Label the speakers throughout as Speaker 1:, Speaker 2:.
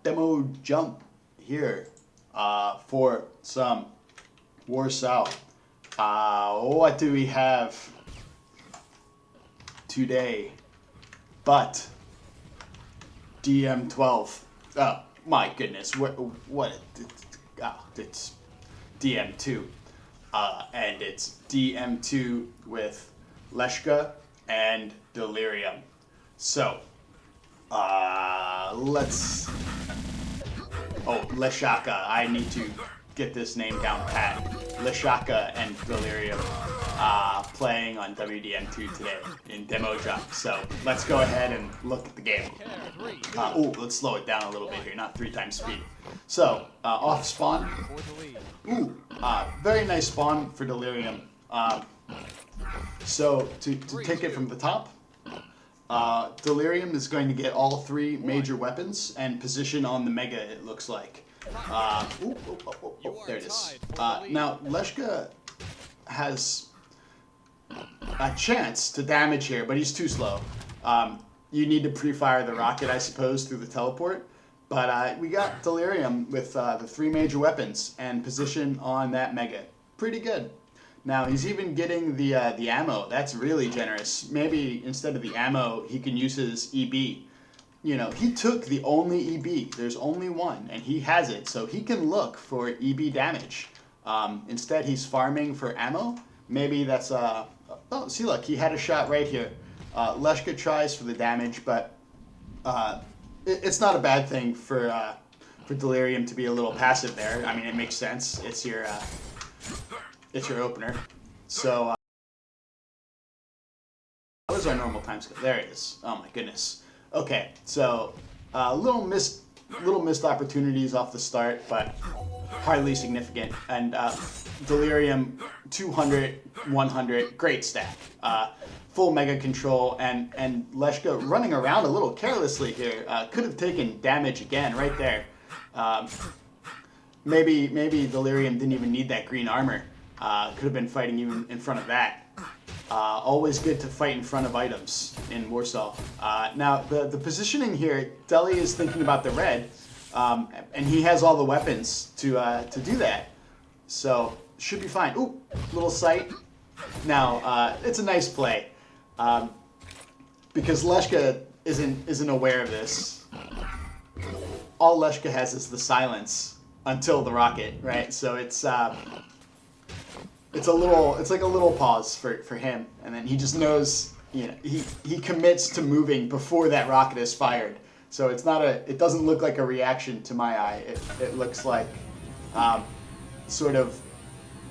Speaker 1: demo jump here for some Warsaw. What do we have today but DM12? Oh my goodness, what it's DM2, and it's DM2 with Leshka and Delirium. So let's Leshaka. I need to get this name down pat. Leshaka and Delirium playing on WDM2 today in demo jump. So let's go ahead and look at the game. Let's slow it down a little bit here, not 3 times speed. So off spawn. Very nice spawn for Delirium. So to take it from the top, Delirium is going to get all 3 major weapons and position on the Mega, it looks like. There it is. Now, Leshka has a chance to damage here, but he's too slow. You need to pre-fire the rocket, I suppose, through the teleport. But we got Delirium with the 3 major weapons and position on that Mega. Pretty good. Now, he's even getting the ammo. That's really generous. Maybe instead of the ammo, he can use his EB. You know, he took the only EB. There's only one, and he has it, so he can look for EB damage. Instead, he's farming for ammo. Maybe that's oh, see, look, he had a shot right here. Leshka tries for the damage, but it's not a bad thing for Delirium to be a little passive there. I mean, it makes sense. It's your opener. So what is our normal time scale? There it is. Oh my goodness. Okay, so little missed opportunities off the start, but hardly significant. And Delirium 200, 100, great stack. Full Mega control, and Leshka running around a little carelessly here. Could have taken damage again right there. Maybe Delirium didn't even need that green armor. Could have been fighting even in front of that. Always good to fight in front of items in Warsaw. Now, the positioning here, Deli is thinking about the red, and he has all the weapons to do that. So, should be fine. Ooh, little sight. Now, it's a nice play, because Leshka isn't aware of this. All Leshka has is the silence until the rocket, right? So it's like a little pause for him, and then he just knows, you know, he commits to moving before that rocket is fired. So it doesn't look like a reaction to my eye. It looks like sort of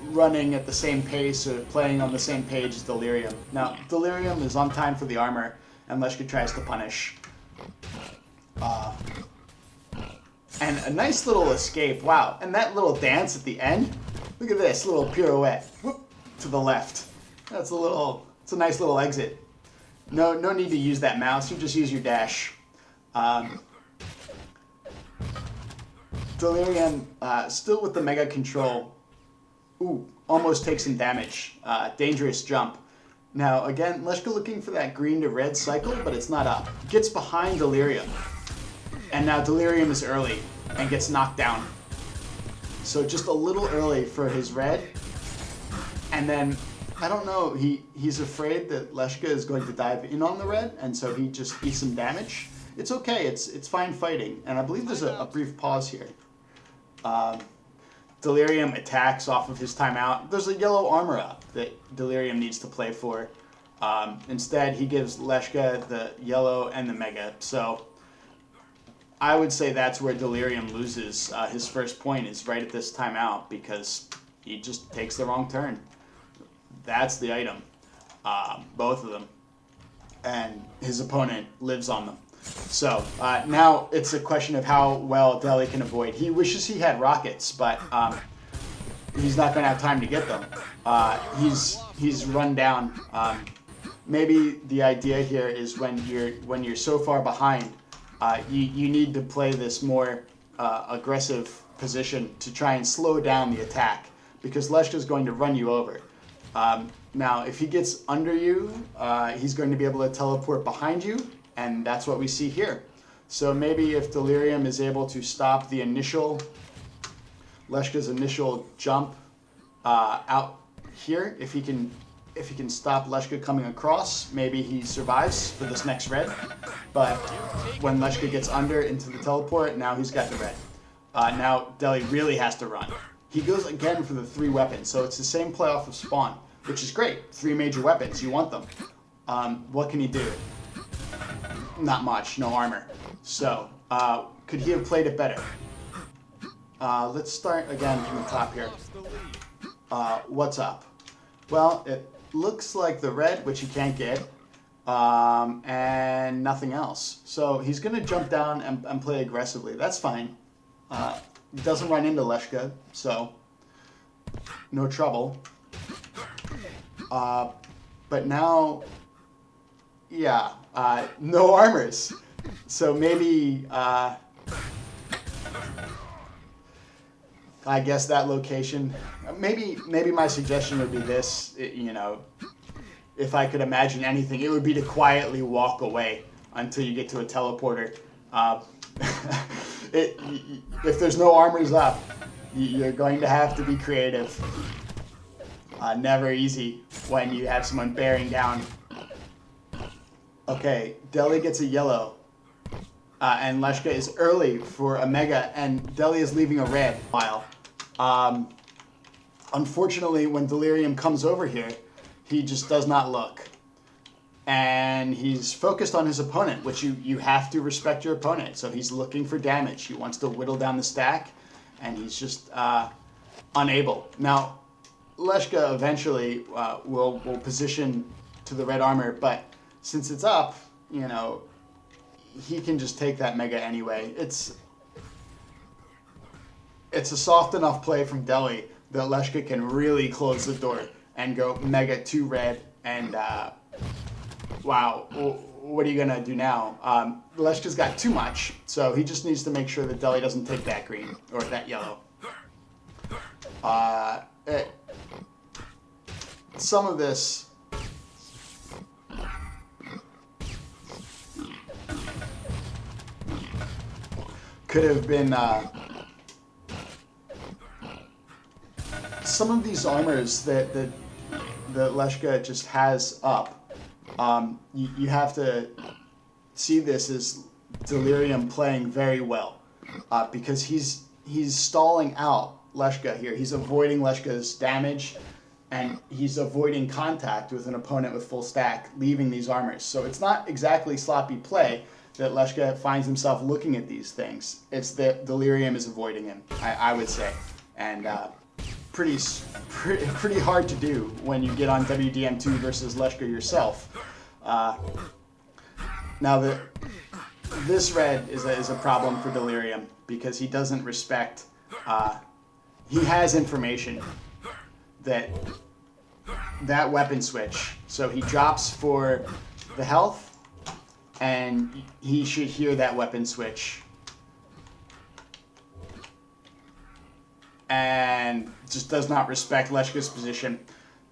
Speaker 1: running at the same pace or playing on the same page as Delirium. Now, Delirium is on time for the armor, and Leshka tries to punish. And a nice little escape, wow. And that little dance at the end, look at this, little pirouette, whoop, to the left. It's a nice little exit. No need to use that mouse, you just use your dash. Delirium, still with the Mega control. Ooh, almost takes some damage. Dangerous jump. Now, again, Leshka looking for that green to red cycle, but it's not up. Gets behind Delirium. And now Delirium is early and gets knocked down. So just a little early for his red. And then, I don't know, he's afraid that Leshka is going to dive in on the red, and so he just eats some damage. It's okay, it's fine fighting. And I believe there's a brief pause here. Delirium attacks off of his timeout. There's a yellow armor up that Delirium needs to play for. Instead, he gives Leshka the yellow and the Mega. So I would say that's where Delirium loses his first point, is right at this timeout, because he just takes the wrong turn. That's the item, both of them, and his opponent lives on them. So now it's a question of how well Deli can avoid. He wishes he had rockets, but he's not going to have time to get them. He's run down. Maybe the idea here is when you're so far behind, you need to play this more aggressive position to try and slow down the attack, because Leshka's going to run you over. Now, if he gets under you, he's going to be able to teleport behind you, and that's what we see here. So maybe if Delirium is able to stop the initial, Leshka's initial jump out here, if he can stop Leshka coming across, maybe he survives for this next red. But when Leshka gets under into the teleport, now he's got the red. Now Deli really has to run. He goes again for the 3 weapons, so it's the same play off of spawn, which is great. 3 major weapons, you want them. What can he do? Not much, no armor. So, could he have played it better? Let's start again from the top here. What's up? Well, it looks like the red, which he can't get, and nothing else. So he's going to jump down and play aggressively. That's fine. He doesn't run into Leshka, so no trouble. But now, yeah, no armors. So maybe, I guess that location, maybe my suggestion would be this, you know, if I could imagine anything, it would be to quietly walk away until you get to a teleporter. If there's no armors up, you're going to have to be creative. Never easy when you have someone bearing down. Okay, Deli gets a yellow. And Leshka is early for a mega, and Deli is leaving a red while. Unfortunately, when Delirium comes over here, he just does not look. And he's focused on his opponent, which you have to respect your opponent. So he's looking for damage. He wants to whittle down the stack, and he's just unable. Now, Leshka eventually will position to the red armor, but since it's up, you know, he can just take that mega anyway. It's a soft enough play from Deli that Leshka can really close the door and go mega 2 red, and wow, what are you gonna do now? Leshka's got too much, so he just needs to make sure that Deli doesn't take that green or that yellow. Some of this could have been some of these armors that Leshka just has up. You have to see this as Delirium playing very well, because he's stalling out Leshka here. He's avoiding Leshka's damage, and he's avoiding contact with an opponent with full stack, leaving these armors. So it's not exactly sloppy play that Leshka finds himself looking at these things. It's that Delirium is avoiding him, I would say. And pretty hard to do when you get on WDM2 versus Leshka yourself. Now, this red is a problem for Delirium because he doesn't respect... he has information that weapon switch. So he drops for the health, and he should hear that weapon switch. And just does not respect Leshka's position.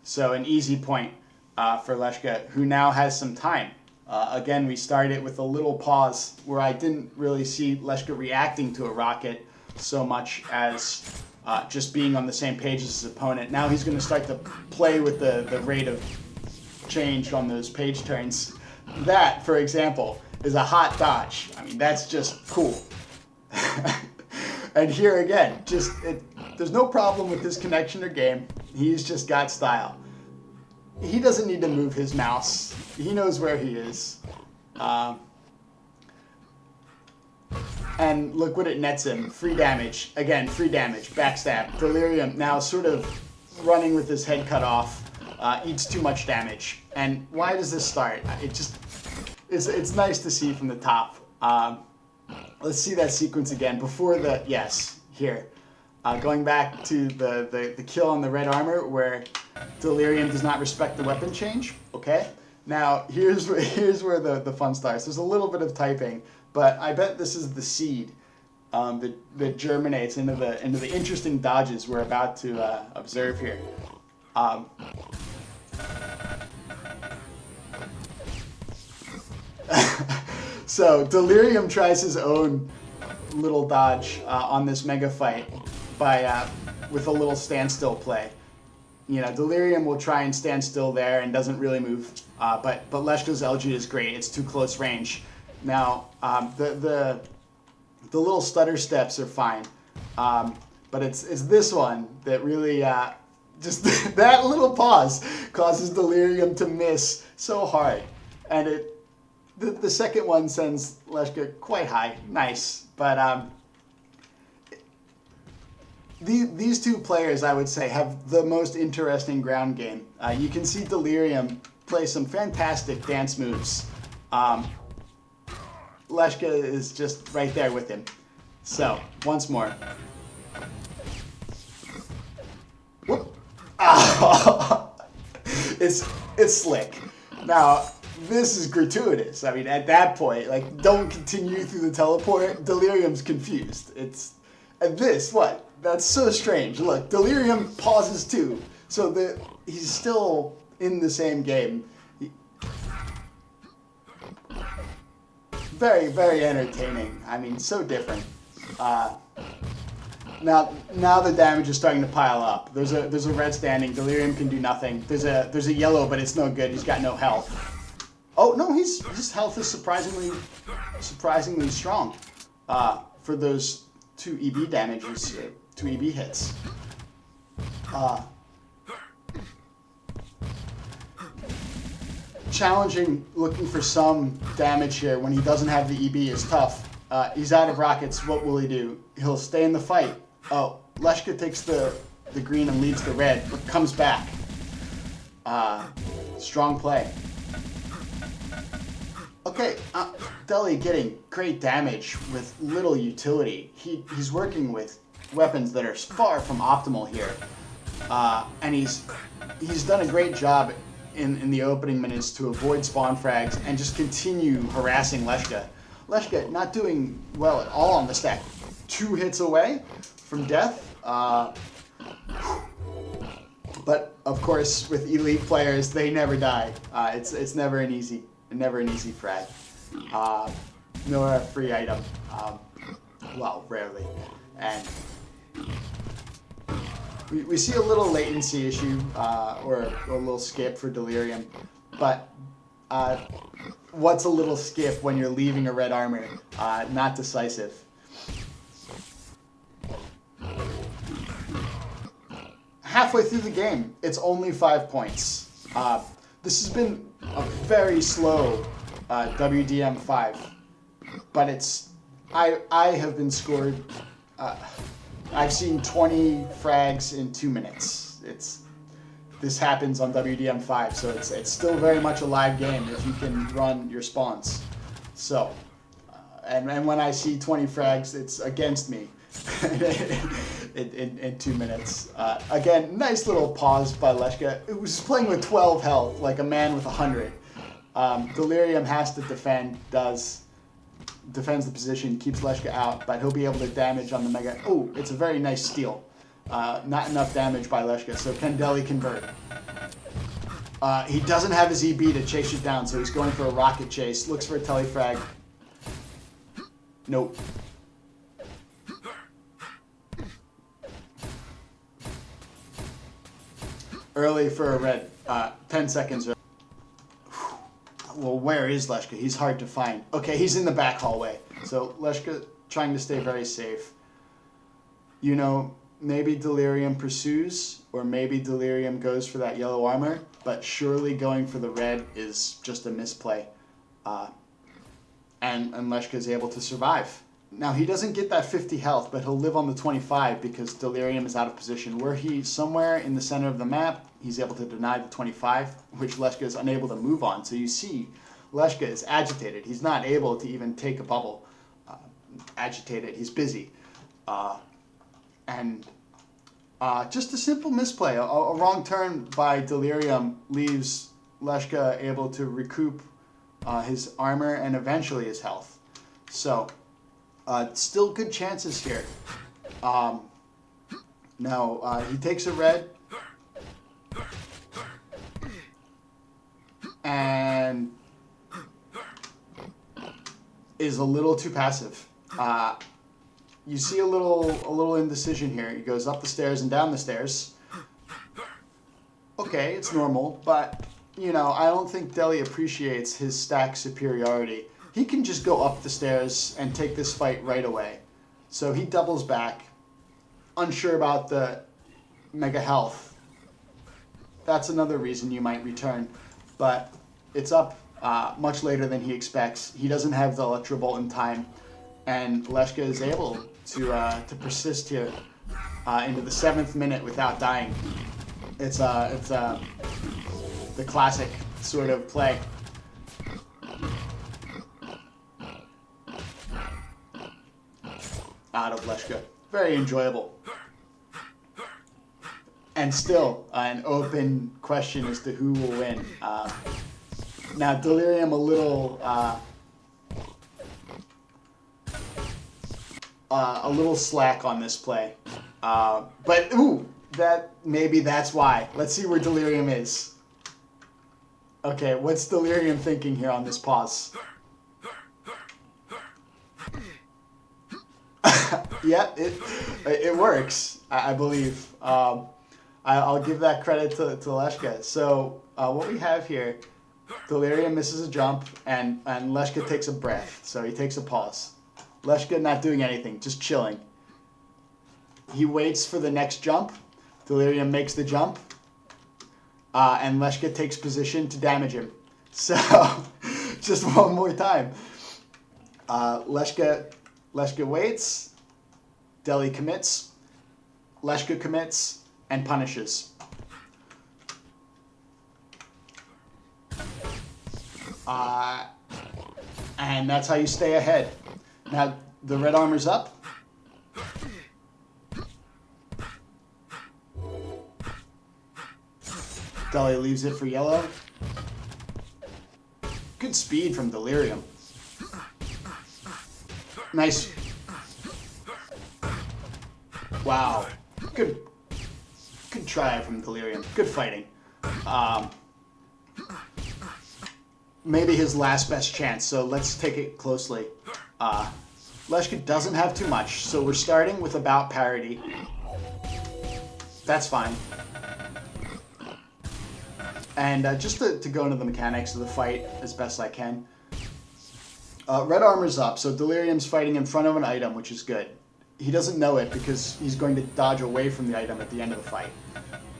Speaker 1: So an easy point for Leshka, who now has some time. Again, we started with a little pause where I didn't really see Leshka reacting to a rocket so much as just being on the same page as his opponent. Now he's going to start to play with the rate of change on those page turns. That, for example, is a hot dodge. I mean, that's just cool. And here again, there's no problem with his connection or game. He's just got style. He doesn't need to move his mouse. He knows where he is. And look what it nets him. Free damage. Again, free damage. Backstab. Delirium now sort of running with his head cut off. Eats too much damage. And why does this start? It's nice to see from the top. Let's see that sequence again. Before the... Yes, here. Going back to the kill on the red armor where Delirium does not respect the weapon change. Okay? Now, here's where the fun starts. There's a little bit of typing, but I bet this is the seed that germinates into the interesting dodges we're about to observe here. So Delirium tries his own little dodge on this mega fight by with a little standstill play. You know, Delirium will try and stand still there and doesn't really move, but Leshka's LG is great. It's too close range. Now the little stutter steps are fine, but it's this one that really just that little pause causes Delirium to miss so hard, and the second one sends Leshka quite high. Nice, but these two players, I would say, have the most interesting ground game. You can see Delirium play some fantastic dance moves. Leshka is just right there with him. So, once more. Whoop. It's slick. Now, this is gratuitous. I mean, at that point, like, don't continue through the teleport. Delirium's confused. And this, what? That's so strange. Look, Delirium pauses too. So he's still in the same game. Very, very entertaining. I mean, so different. Now the damage is starting to pile up. There's a red standing. Delirium can do nothing. There's a yellow, but it's no good. He's got no health. Oh no, his health is surprisingly strong for those 2 EB damages, 2 EB hits. Challenging, looking for some damage here when he doesn't have the EB is tough. He's out of rockets. What will he do? He'll stay in the fight. Oh, Leshka takes the green and leaves the red, but comes back. Strong play. Okay, Deli getting great damage with little utility. He's working with weapons that are far from optimal here, and he's done a great job in the opening minutes to avoid spawn frags and just continue harassing Leshka. Leshka not doing well at all on the stack. 2 hits away from death. But of course, with elite players, they never die. It's never an easy frag. Nor a free item. Well, rarely. And we see a little latency issue or a little skip for Delirium, but what's a little skip when you're leaving a red armor? Not decisive. Halfway through the game, it's only 5 points. This has been a very slow WDM5, but I have been scored. I've seen 20 frags in 2 minutes. This happens on WDM5, so it's still very much a live game if you can run your spawns. So, and when I see 20 frags, it's against me in 2 minutes. Again, nice little pause by Leshka. It was playing with 12 health, like a man with 100. Delirium has to defend, defends the position, keeps Leshka out, but he'll be able to damage on the mega. Oh, it's a very nice steal. Not enough damage by Leshka, so can Deli convert? He doesn't have his EB to chase it down, so he's going for a rocket chase. Looks for a telefrag. Nope. Early for a red. 10 seconds early. Well, where is Leshka? He's hard to find. Okay, he's in the back hallway. So Leshka trying to stay very safe. You know, maybe Delirium pursues, or maybe Delirium goes for that yellow armor, but surely going for the red is just a misplay. And Leshka is able to survive. Now, he doesn't get that 50 health, but he'll live on the 25 because Delirium is out of position. Were he somewhere in the center of the map, he's able to deny the 25, which Leshka is unable to move on. So you see, Leshka is agitated. He's not able to even take a bubble. Agitated. He's busy. And just a simple misplay. A wrong turn by Delirium leaves Leshka able to recoup his armor and eventually his health. So, still good chances here. Now, he takes a red. And is a little too passive. You see a little indecision here. He goes up the stairs and down the stairs. Okay, it's normal, but you know, I don't think Deli appreciates his stack superiority. He can just go up the stairs and take this fight right away. So he doubles back, unsure about the mega health. That's another reason you might return, but it's up much later than he expects. He doesn't have the Electro Bolt in time, and Leshka is able to persist here into the 7th minute without dying. It's the classic sort of play. Out of Leshka. Very enjoyable. And still, an open question as to who will win. Now, Delirium a little slack on this play. But, ooh, maybe that's why. Let's see where Delirium is. Okay, what's Delirium thinking here on this pause? Yeah, it works, I believe. I'll give that credit to Leshka. So what we have here, Delirium misses a jump, and Leshka takes a breath. So he takes a pause. Leshka not doing anything, just chilling. He waits for the next jump. Delirium makes the jump, and Leshka takes position to damage him. So just one more time. Leshka waits. Deli commits, Leshka commits, and punishes. And that's how you stay ahead. Now, the red armor's up. Deli leaves it for yellow. Good speed from Delirium. Nice. Wow. Good try from Delirium. Good fighting. Maybe his last best chance, so let's take it closely. Leshka doesn't have too much, so we're starting with about parity. That's fine. And just to go into the mechanics of the fight as best I can. Red armor's up, so Delirium's fighting in front of an item, which is good. He doesn't know it because he's going to dodge away from the item at the end of the fight.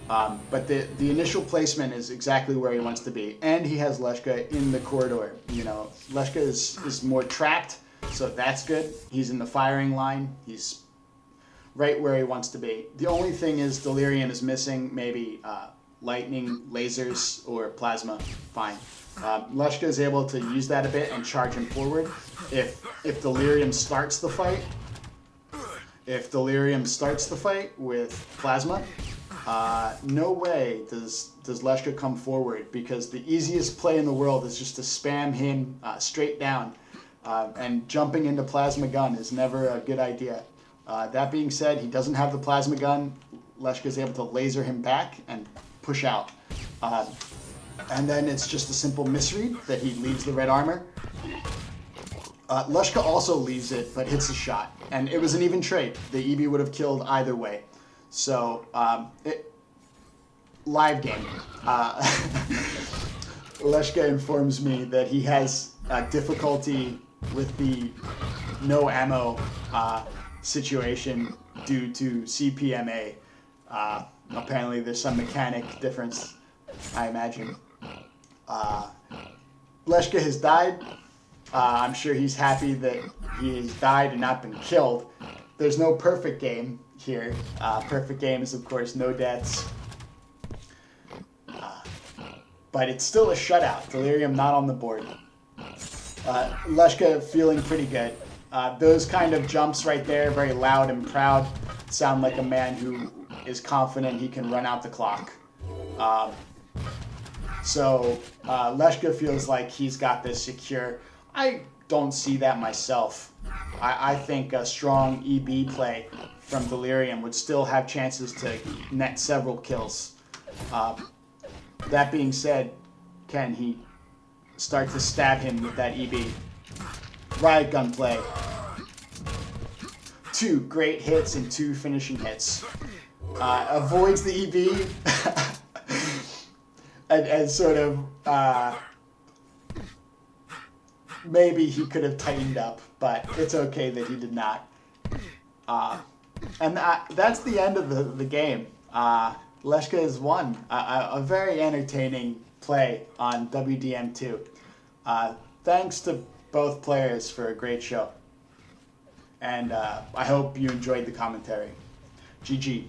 Speaker 1: But the initial placement is exactly where he wants to be. And he has Leshka in the corridor. You know, Leshka is more trapped, so that's good. He's in the firing line. He's right where he wants to be. The only thing is Delirium is missing maybe lightning, lasers, or plasma. Fine. Leshka is able to use that a bit and charge him forward. If Delirium starts the fight, with plasma, no way does Leshka come forward, because the easiest play in the world is just to spam him straight down, and jumping into plasma gun is never a good idea. That being said, he doesn't have the plasma gun. Leshka is able to laser him back and push out. And then it's just a simple misread that he leaves the red armor. Leshka also leaves it, but hits a shot. And it was an even trade. The EB would have killed either way. So, live game. Leshka informs me that he has difficulty with the no ammo situation due to CPMA. Apparently there's some mechanic difference, I imagine. Leshka has died. I'm sure he's happy that he has died and not been killed. There's no perfect game here. Perfect game is, of course, no deaths. But it's still a shutout. Delirium not on the board. Leshka feeling pretty good. Those kind of jumps right there, very loud and proud, sound like a man who is confident he can run out the clock. So Leshka feels like he's got this secure. I don't see that myself. I think a strong EB play from Delirium would still have chances to net several kills. That being said, can he start to stab him with that EB? Riot gunplay. 2 great hits and 2 finishing hits. Avoids the EV and sort of maybe he could have tightened up, but it's okay that he did not. And that's the end of the game. Leshka has won. A very entertaining play on WDM2. Thanks to both players for a great show. And I hope you enjoyed the commentary. GG.